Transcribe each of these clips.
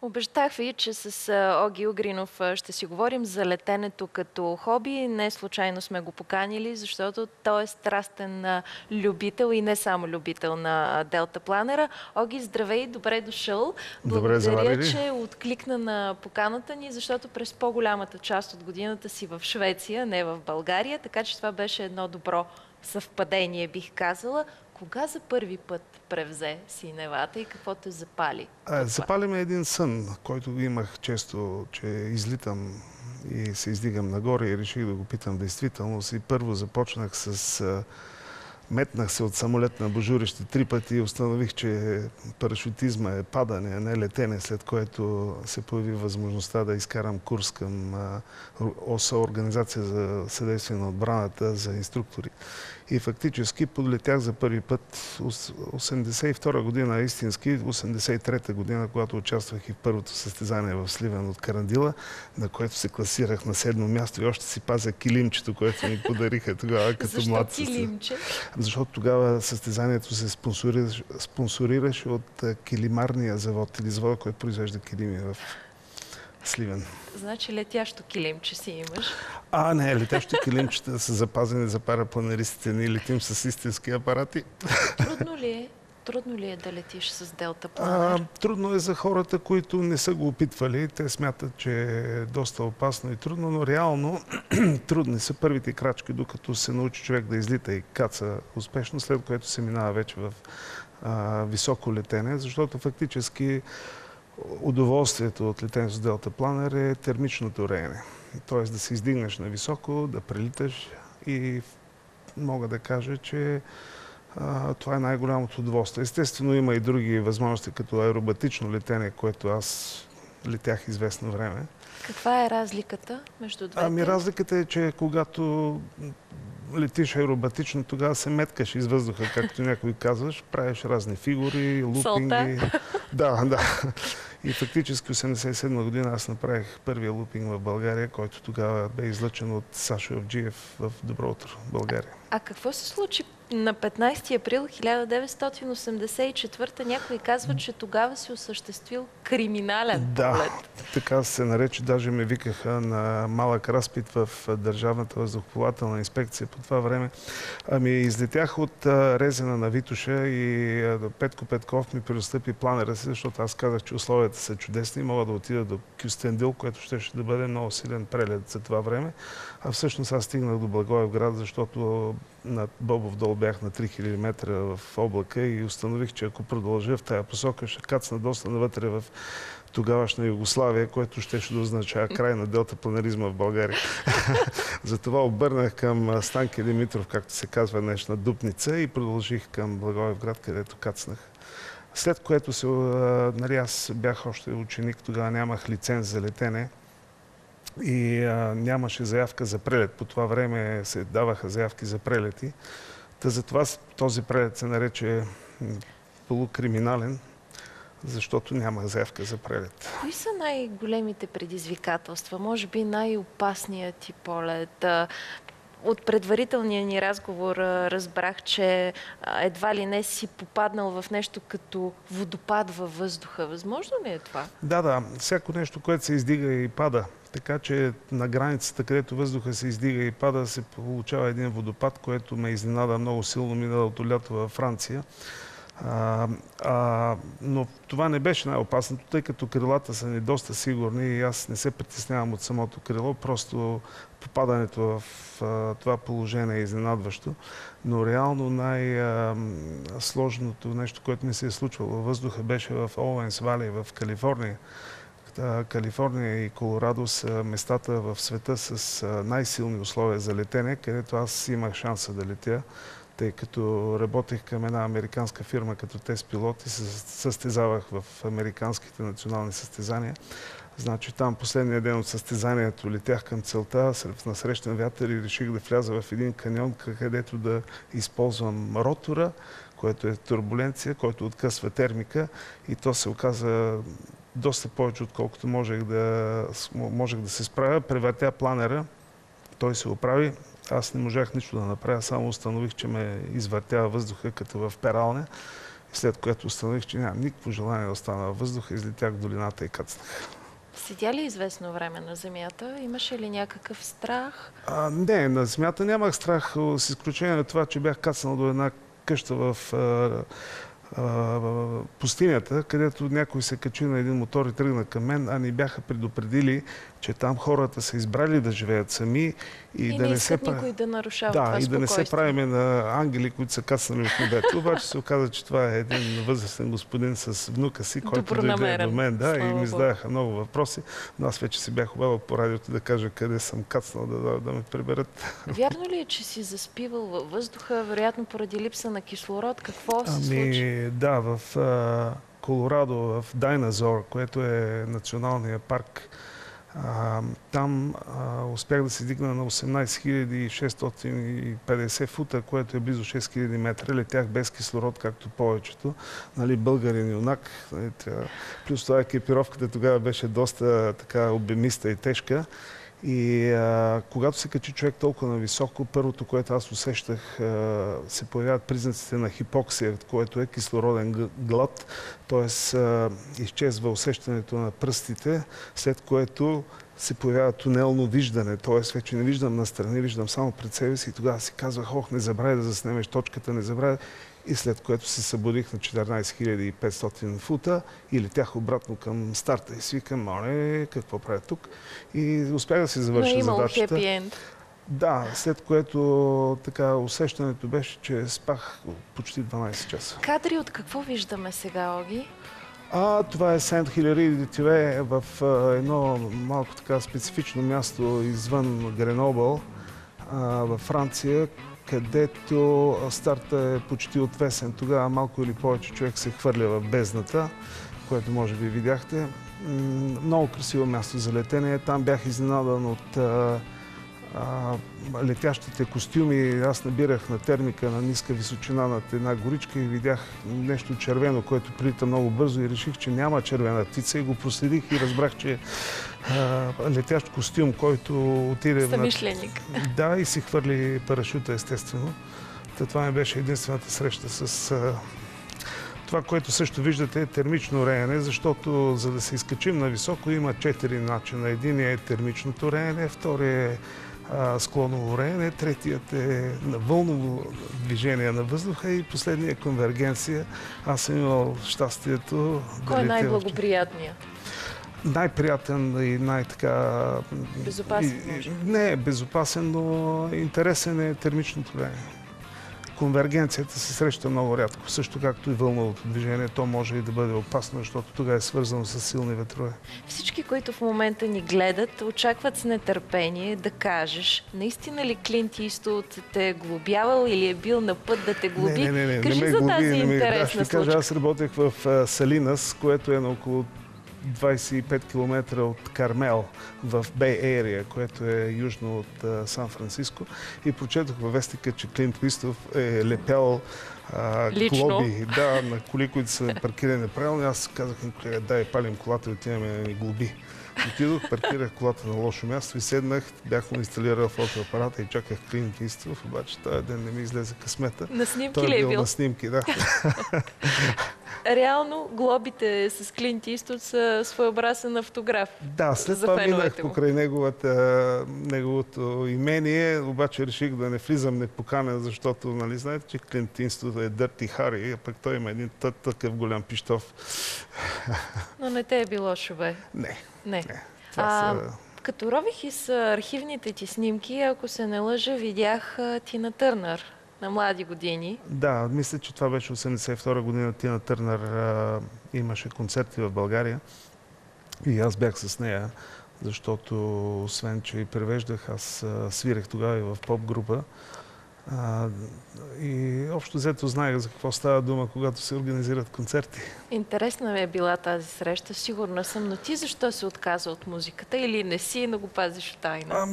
Обещах ви, че с Оги Угринов ще си говорим за летенето като хоби. Не случайно сме го поканили, защото той е страстен любител и не само любител на делтапланера. Оги, здравей, добре дошъл. Добре Благодаря, заварили. че откликна на поканата ни, защото през по-голямата част от годината си в Швеция, не в България, така че това беше едно добро съвпадение, бих казала. Кога за първи път превзе синевата и какво те запали? Запали ме един сън, който имах често, че излитам и се издигам нагоре и реших да го питам действителност. И първо започнах метнах се от самолет на божурище 3 пъти и установих, че парашутизма е падане, а не летене, след което се появи възможността да изкарам курс към ОСА, Организация за съдействие на отбраната, за инструктори. И фактически подлетях за първи път 82 година истински, 83 година, когато участвах и в първото състезание в Сливен от Карандила, на което се класирах на 7-о място и още си пазя килимчето, което ми подариха тогава като млад състезател. Защо килимче? Защото тогава състезанието се спонсорираше от килимарния завод или завода, който произвежда килими в Сливен. Значи летящо килимче си имаш. Не, летящи килимчета са запазени за парапланеристите. Ние летим с истински апарати. Трудно ли е да летиш с делтапланер? Трудно е за хората, които не са го опитвали. Те смятат, че е доста опасно и трудно, но реално трудни са първите крачки, докато се научи човек да излита и каца успешно, след което се минава вече в високо летене, защото фактически удоволствието от летене с делтапланер е термичното реене. Тоест да се издигнеш на високо, да прелиташ и мога да кажа, че това е най-голямото удоволствие. Естествено има и други възможности, като аеробатично летене, което аз летях известно време. Каква е разликата между двете? Разликата е, че когато летиш аеробатично, тогава се меткаш из въздуха, както някой казваш, правиш разни фигури, лупинги. Да. И фактически 1987 година аз направих първия лупинг в България, който тогава бе излъчен от Сашо Авджиев в Добро утро, България. А какво се случи на 15 април 1984? Някой казва, че тогава си осъществил криминален полет. Да, така се нарече. Даже ме викаха на малък разпит в Държавната въздухоплавателна инспекция по това време. Излетях от Резена на Витоша и Петко Петков ми предостави планера си, защото аз казах, че условията са чудесни и мога да отида до Кюстендил, което ще да бъде много силен прелет за това време. А всъщност аз стигнах до Благоевград, защото над Бобов дол бях на 3000 метра в облака и установих, че ако продължа в тая посока, ще кацна доста навътре в тогавашна Югославия, което ще да означава край на делтапланеризма в България. Затова обърнах към Станки Димитров, както се казва, днешна Дупница, и продължих към Благоевград, където кацнах. След което аз бях още ученик, тогава нямах лиценз за летене и нямаше заявка за прелет. По това време се даваха заявки за прелети. Затова този прелет се нарече полукриминален, защото нямах заявка за прелет. Кои са най-големите предизвикателства? Може би най-опасният ти полет? От предварителния ни разговор разбрах, че едва ли не си попаднал в нещо като водопад във въздуха. Възможно ли е това? Да. Всяко нещо, което се издига и пада. Така че на границата, където въздуха се издига и пада, се получава един водопад, което ме изненада много силно миналото лято във Франция. Но това не беше най-опасното, тъй като крилата са ни доста сигурни и аз не се притеснявам от самото крило, просто попадането в това положение е изненадващо. Но реално най-сложното нещо, което ми се е случвало във въздуха, беше в Оуенс Вали в Калифорния. Калифорния и Колорадо са местата в света с най-силни условия за летене, където аз имах шанса да летя, тъй като работех към една американска фирма като тест пилот и се състезавах в американските национални състезания. Значи там последния ден от състезанието летях към целта на срещен вятър и реших да вляза в един каньон, където да използвам ротора, което е турбуленция, който откъсва термика, и то се оказа доста повече, отколкото можех да се справя. Превъртя планера, той се оправи. Аз не можах нищо да направя, само установих, че ме извъртява въздуха като в пералня след което установих, че нямам никакво желание да остана във въздуха, излетях в долината и кацнах. Седя ли известно време на земята? Имаше ли някакъв страх? Не, на земята нямах страх, с изключение на това, че бях кацнал до една къща в пустинята, където някой се качи на един мотор и тръгна към мен, а ни бяха предупредили, че там хората са избрали да живеят сами и да не се никой да нарушава това и да не се правиме на ангели, които са кацнали от небето. Обаче се оказа, че това е един възрастен господин с внука си, който дойде до мен, и ми зададаха много въпроси, но аз вече си бях обявил по радиото да кажа къде съм кацнал, да ме приберат. Вярно ли е, че си заспивал във въздуха, вероятно поради липса на кислород? Какво се случи? Да, в Колорадо, в Дайназор, което е националния парк, там успях да се дигна на 18 650 фута, което е близо 6 000 метра. Летях без кислород, както повечето. Нали, българин юнак. Нали, плюс това екипировката тогава беше доста така обемиста и тежка. И когато се качи човек толкова нависоко, първото, което аз усещах, се появяват признаците на хипоксия, което е кислороден глад, т.е. изчезва усещането на пръстите, след което се появява тунелно виждане, т.е. вече не виждам настрани, виждам само пред себе си и тогава си казвах, не забравяй да заснемеш точката, не забравяй. И след което се събудих на 14 500 фута и летях обратно към старта и си викам, какво правя тук? И успях да си завърша задачата. Хепи енд. Да, след което така усещането беше, че спах почти 12 часа. Кадри от какво виждаме сега, Оги? Това е Сент Хилари де Тюе в едно малко така специфично място извън Гренобъл във Франция, където старта е почти отвесен. Тогава малко или повече човек се хвърля в бездната, което може би видяхте. Много красиво място за летене. Там бях изненадан от летящите костюми. Аз набирах на термика на ниска височина над една горичка и видях нещо червено, което прилита много бързо и реших, че няма червена птица и го проследих и разбрах, че летящ костюм, който отиде Съмишленик. Да, и си хвърли парашута, естествено. Това ми беше единствената среща с това, което също виждате е термично реене, защото за да се изкачим на високо има 4 начина. Единият е термичното реене, вторият е склоново реене, третият е на вълново движение на въздуха и последният е конвергенция. Аз съм имал щастието Кой е най-благоприятният? Най-приятен и най-така... Безопасен, може? Не е безопасен, но интересен е термичното реене. Конвергенцията се среща много рядко, също както и вълновото движение. То може и да бъде опасно, защото тогава е свързано с силни ветрове. Всички, които в момента ни гледат, очакват с нетърпение да кажеш, наистина ли Клинт Иствуд те е глобявал или е бил на път да те глоби? Не, Кажи за тази интересна случка. Аз работех в Салинас, което е на около 25 км от Кармел в Бей Ерия, което е южно от Сан-Франциско. И прочетох във вестника, че Клинт Иствуд е лепял глоби на коли, които са паркирани неправилно. Аз казах на колега, дай палим колата и отиваме да ни глоби. Отидох, паркирах колата на лошо място и седнах, бях му инсталирал фотоапарата и чаках Клинт Иствуд, обаче този ден не ми излезе късмета. На снимки Той ли е бил? На снимки, да. Реално глобите с Клинт Иствуд са своеобразен автограф. Да, след това минах покрай неговото имение, обаче реших да не влизам непоканен, защото, нали, знаете, че Клинт Иствуд е Дърти Хари, а пък той има един такъв голям пищов. Но не те е било шове. Не. Като рових из архивните ти снимки, ако се не лъжа, видях Тина Търнър на млади години. Да, мисля, че това беше 1982 година. Тина Търнър имаше концерти в България и аз бях с нея, защото освен, че и превеждах, аз свирех тогава и в поп-група. И общо взето знаех за какво става дума, когато се организират концерти. Интересна ми е била тази среща, сигурна съм, но ти защо се отказа от музиката или не си, но го пазиш в тайна?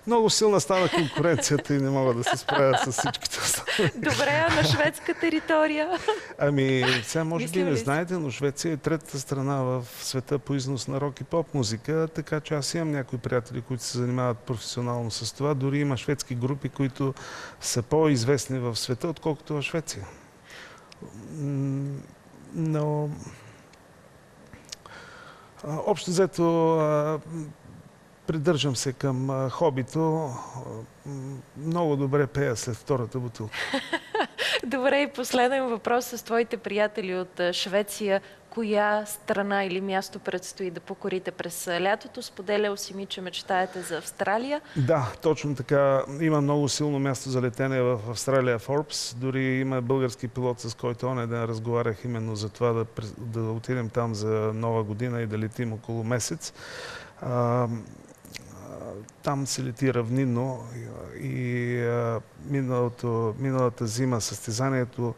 Много силна стана конкуренцията и не мога да се справя с всичките останали. Добре, а на шведска територия? Сега може би не знаете, но Швеция е третата страна в света по износ на рок и поп музика, така че аз имам някои приятели, които се занимават професионално с това. Дори има шведски групи, които са по-известни в света, отколкото в Швеция. Но общо взето придържам се към хобито. Много добре пея след втората бутилка. Добре, и последен въпрос с твоите приятели от Швеция. Коя страна или място предстои да покорите през лятото? Споделял си ми, че мечтаете за Австралия. Да, точно така. Има много силно място за летене в Австралия, Форбс. Дори има български пилот, с който онен ден разговарях именно за това да отидем там за Нова година и да летим около месец. Там се лети равнинно и миналата зима състезанието,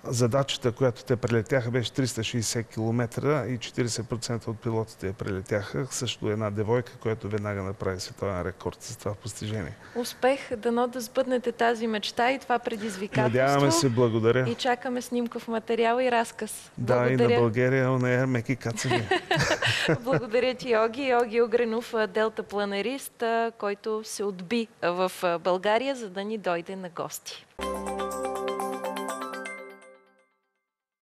задачата, която те прелетяха, беше 360 км и 40% от пилотите я прелетяха. Също една девойка, която веднага направи световен рекорд за това постижение. Успех, дано да сбъднете тази мечта и това предизвикателство. Надяваме се, благодаря. И чакаме снимков материал и разказ. Да, Благодаря. и на България, он меки кацани. Благодаря ти, Йоги. Йоги Угренов, делтапланерист, който се отби в България, за да ни дойде на гости.